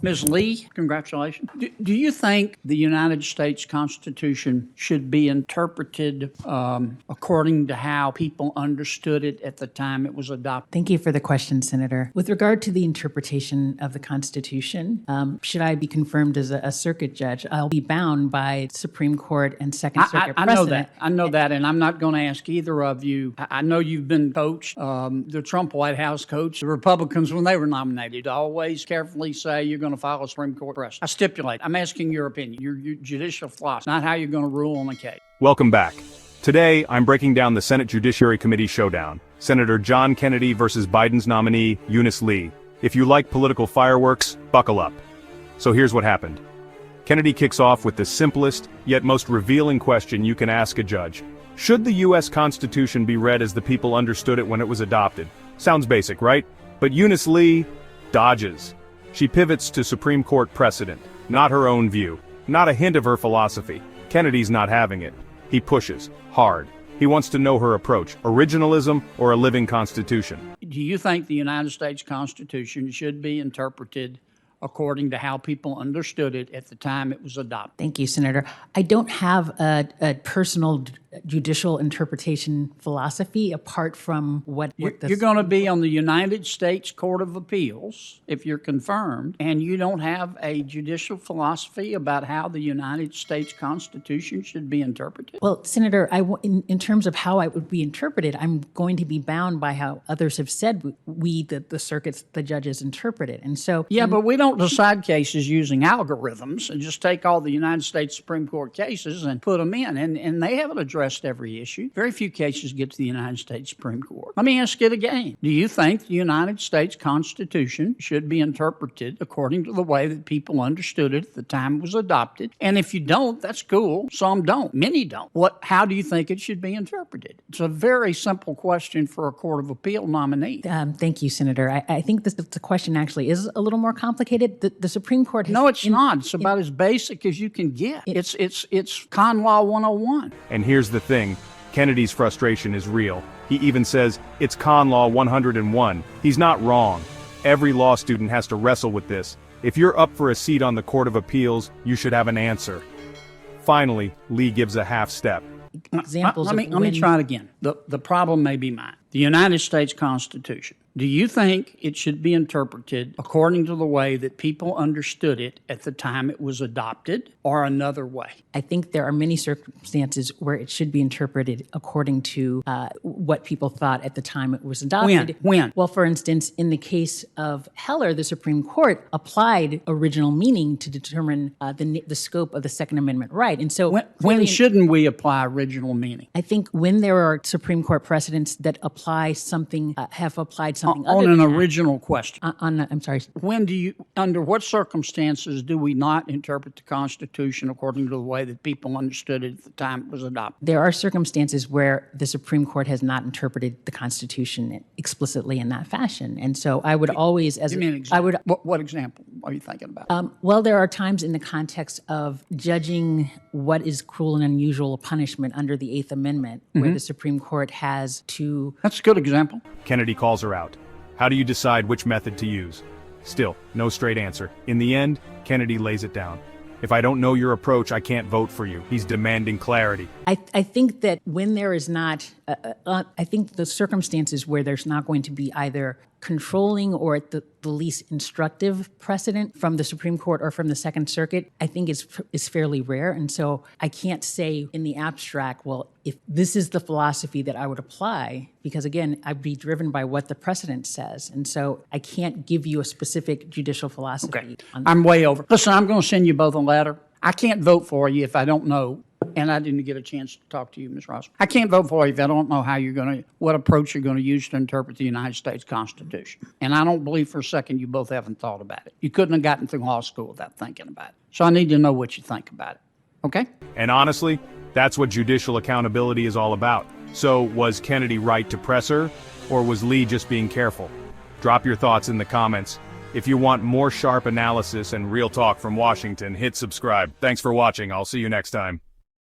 Ms. Lee, congratulations. Do you think the United States Constitution should be interpreted according to how people understood it at the time it was adopted? Thank you for the question, Senator. With regard to the interpretation of the Constitution, should I be confirmed as a circuit judge, I'll be bound by Supreme Court and Second Circuit precedent. I know that, and I'm not going to ask either of you. I know you've been coached. The Trump White House coached the Republicans when they were nominated. Always carefully say you're going to follow Supreme Court precedent. I stipulate. I'm asking your opinion, your judicial philosophy, not how you're going to rule on a case. Welcome back. Today, I'm breaking down the Senate Judiciary Committee showdown. Senator John Kennedy versus Biden's nominee, Eunice Lee. If you like political fireworks, buckle up. So here's what happened. Kennedy kicks off with the simplest, yet most revealing question you can ask a judge. Should the U.S. Constitution be read as the people understood it when it was adopted? Sounds basic, right? But Eunice Lee dodges. She pivots to Supreme Court precedent, not her own view, not a hint of her philosophy. Kennedy's not having it. He pushes, hard. He wants to know her approach, originalism or a living constitution. Do you think the United States Constitution should be interpreted according to how people understood it at the time it was adopted? Thank you, Senator. I don't have a personal judicial interpretation philosophy apart from what You're going to be on the United States Court of Appeals if you're confirmed, and you don't have a judicial philosophy about how the United States Constitution should be interpreted? Well, Senator, in terms of how it would be interpreted, I'm going to be bound by how others have said the circuits, the judges interpret it. And so... Yeah, but we don't decide cases using algorithms and just take all the United States Supreme Court cases and put them in, and they haven't addressed every issue. Very few cases get to the United States Supreme Court. Let me ask it again. Do you think the United States Constitution should be interpreted according to the way that people understood it at the time it was adopted? And if you don't, that's cool. Some don't. Many don't. How do you think it should be interpreted? It's a very simple question for a Court of Appeal nominee. Thank you, Senator. I think the question actually is a little more complicated. The Supreme Court has... No, it's not. It's about as basic as you can get. It's con law 101. And here's the thing, Kennedy's frustration is real. He even says, it's con law 101. He's not wrong. Every law student has to wrestle with this. If you're up for a seat on the Court of Appeals, you should have an answer. Finally, Lee gives a half step. Examples let me try it again. The problem may be mine. The United States Constitution. Do you think it should be interpreted according to the way that people understood it at the time it was adopted, or another way? I think there are many circumstances where it should be interpreted according to what people thought at the time it was adopted. When? Well, for instance, in the case of Heller, the Supreme Court applied original meaning to determine the scope of the Second Amendment right. And so, when shouldn't we apply original meaning? I think when there are Supreme Court precedents that apply something, have applied something on an original question. I'm sorry. Under what circumstances do we not interpret the Constitution according to the way that people understood it at the time it was adopted? There are circumstances where the Supreme Court has not interpreted the Constitution explicitly in that fashion. And so I would always... Give me an example. What example are you thinking about? Well, there are times in the context of judging what is cruel and unusual punishment under the Eighth Amendment, where the Supreme Court has to... That's a good example. Kennedy calls her out. How do you decide which method to use? Still, no straight answer. In the end, Kennedy lays it down. If I don't know your approach, I can't vote for you. He's demanding clarity. I think that when there is not, I think the circumstances where there's not going to be either controlling or at the least instructive precedent from the Supreme Court or from the Second Circuit, I think is fairly rare. And so I can't say in the abstract, well, if this is the philosophy that I would apply, because again, I'd be driven by what the precedent says. And so I can't give you a specific judicial philosophy. Okay, I'm way over. Listen, I'm going to send you both a letter. I can't vote for you if I don't know, and I didn't get a chance to talk to you, Ms. Ross. I can't vote for you if I don't know what approach you're going to use to interpret the United States Constitution. And I don't believe for a second you both haven't thought about it. You couldn't have gotten through law school without thinking about it. So I need to know what you think about it. Okay? And honestly, that's what judicial accountability is all about. So was Kennedy right to press her, or was Lee just being careful? Drop your thoughts in the comments. If you want more sharp analysis and real talk from Washington, hit subscribe. Thanks for watching. I'll see you next time.